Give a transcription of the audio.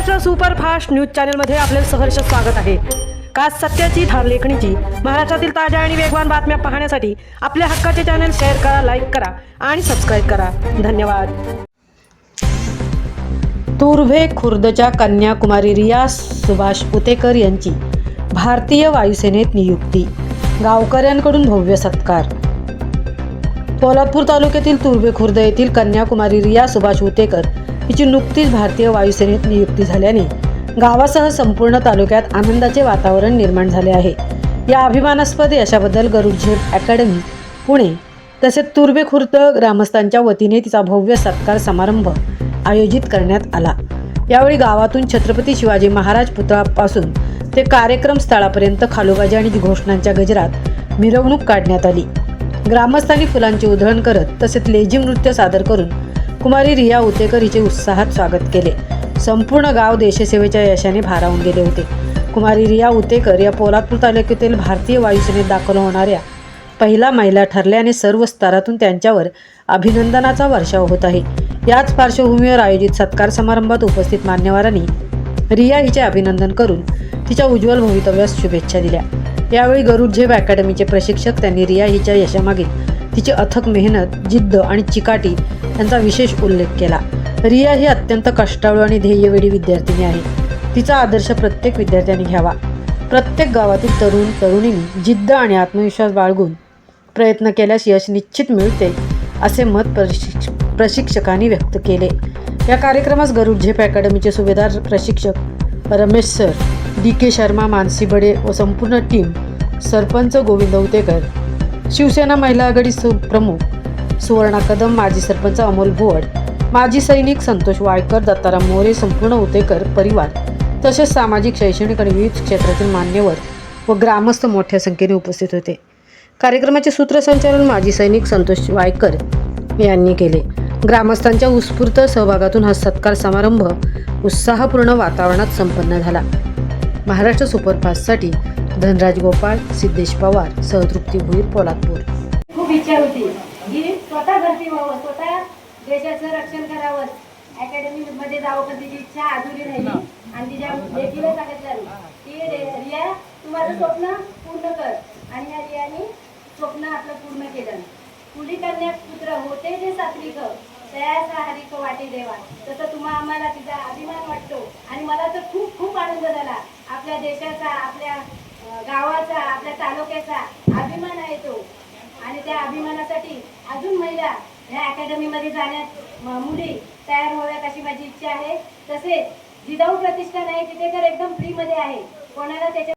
Maharashtra superfast news चॅनलमध्ये आपले सहर्ष स्वागत आहे। का सत्याची धार लेखणीची महाराष्ट्रातील ताज्या आणि वेगवान बातम्या पाहण्यासाठी आपल्या हक्काचे चॅनल शेअर करा, लाईक करा आणि सबस्क्राइब करा। धन्यवाद। तुर्भे खुर्दच्या कन्याकुमारी रिया सुभाष उतेकर यांची भारतीय वायुसेनेत नियुक्ती, गावकऱ्यांकडून भव्य सत्कार। पोलादपूर तालुक्यातील तुर्भे खुर्द येथील कन्याकुमारी रिया सुभाष उतेकर हिची नुकतीच भारतीय वायुसेनेत नियुक्ती झाल्याने गावासह संपूर्ण तालुक्यात आनंदाचे वातावरण निर्माण झाले आहे। या अभिमानास्पद यशाबद्दल गरुड झेप अकॅडमी पुणे तसेच तुर्भे खुर्द ग्रामस्थांच्या वतीने तिचा भव्य सत्कार समारंभ आयोजित करण्यात आला। यावेळी गावातून छत्रपती शिवाजी महाराज पुतळ्यापासून ते कार्यक्रम स्थळापर्यंत खालोबाजी आणि घोषणांच्या गजरात मिरवणूक काढण्यात आली। ग्रामस्थांनी फुलांची उधळण करत तसेच लेझिम नृत्य सादर करून कुमारी रिया उतेकर हिचे उत्साहात स्वागत केले। संपूर्ण गाव देशसेवेच्या यशाने भारावून गेले होते। कुमारी रिया उतेकर या पोलादपूर तालुक्यातील भारतीय वायुसेनेत दाखल होणाऱ्या पहिला महिला ठरल्याने सर्व स्तरातून त्यांच्यावर अभिनंदनाचा वर्षाव होत आहे। याच पार्श्वभूमीवर आयोजित सत्कार समारंभात उपस्थित मान्यवरांनी रिया हिचे अभिनंदन करून तिच्या उज्ज्वल भवितव्यास शुभेच्छा दिल्या। यावेळी गरुड झेप अकॅडमीचे प्रशिक्षक त्यांनी रिया हिच्या यशामागील तिची अथक मेहनत, जिद्द आणि चिकाटी यांचा विशेष उल्लेख केला। रिया ही अत्यंत कष्टाळू आणि ध्येयवेडी विद्यार्थिनी आहे। तिचा आदर्श प्रत्येक विद्यार्थ्यांनी घ्यावा। प्रत्येक गावातील तरुण तरुणींनी जिद्द आणि आत्मविश्वास बाळगून प्रयत्न केल्यास यश निश्चित मिळते, असे मत प्रशिक्षकांनी व्यक्त केले। या कार्यक्रमास गरुड झेप अकॅडमीचे सुभेदार प्रशिक्षक रमेश सर, DK शर्मा, मानसी बडे व संपूर्ण टीम, सरपंच गोविंद उतेकर, शिवसेना महिला आघाडी प्रमुख सुवर्णा कदम, माजी सरपंच अमोल भोवड, माजी सैनिक संतोष वाळकर, दत्ताराम मोरे, संपूर्ण उतेकर परिवार तसेच सामाजिक, शैक्षणिक आणि विविध क्षेत्रातील मान्यवर व ग्रामस्थ मोठ्या संख्येने उपस्थित होते। कार्यक्रमाचे सूत्रसंचालन माजी सैनिक संतोष वाळकर यांनी केले। ग्रामस्थांच्या उत्स्फूर्त सहभागातून हा सत्कार समारंभ उत्साहपूर्ण वातावरणात संपन्न झाला। महाराष्ट्र सुपरफास्टसाठी धनराज गोपाळ, सिद्धेश पवार, सहतृप्ती भुईर, पोलादपूर। खूप इच्छा होती की स्वतः भरती व्हावं, स्वतः देशाचं रक्षण करावं, अकॅडमी मध्ये जावं, पण तिची इच्छा अधुरी राहिली आणि तिच्या लेकीला सांगितलं की रिया तू माझं स्वप्न पूर्ण कर, आणि या रियाने स्वप्न आपलं पूर्ण केलं। पुढी कन्या पुत्र होते जे सात्विक त्या साहरिक वाटे देवा, तसं तुम्हा आम्हाला तिचा अभिमान वाटतो आणि मला तर खूप खूप आनंद झाला। आपल्या देशाचा, आपल्या गावाचा, आपल्या तालुक्याचा अभिमान आहे तो, आणि त्या अभिमानासाठी अजून महिला ह्या अकॅडमीमध्ये जाण्यात मुली तयार व्हाव्यात अशी माझी इच्छा आहे। तसेच जिजाऊ प्रतिष्ठान आहे तिथे तर एकदम फ्रीमध्ये आहे, कोणाला त्याच्या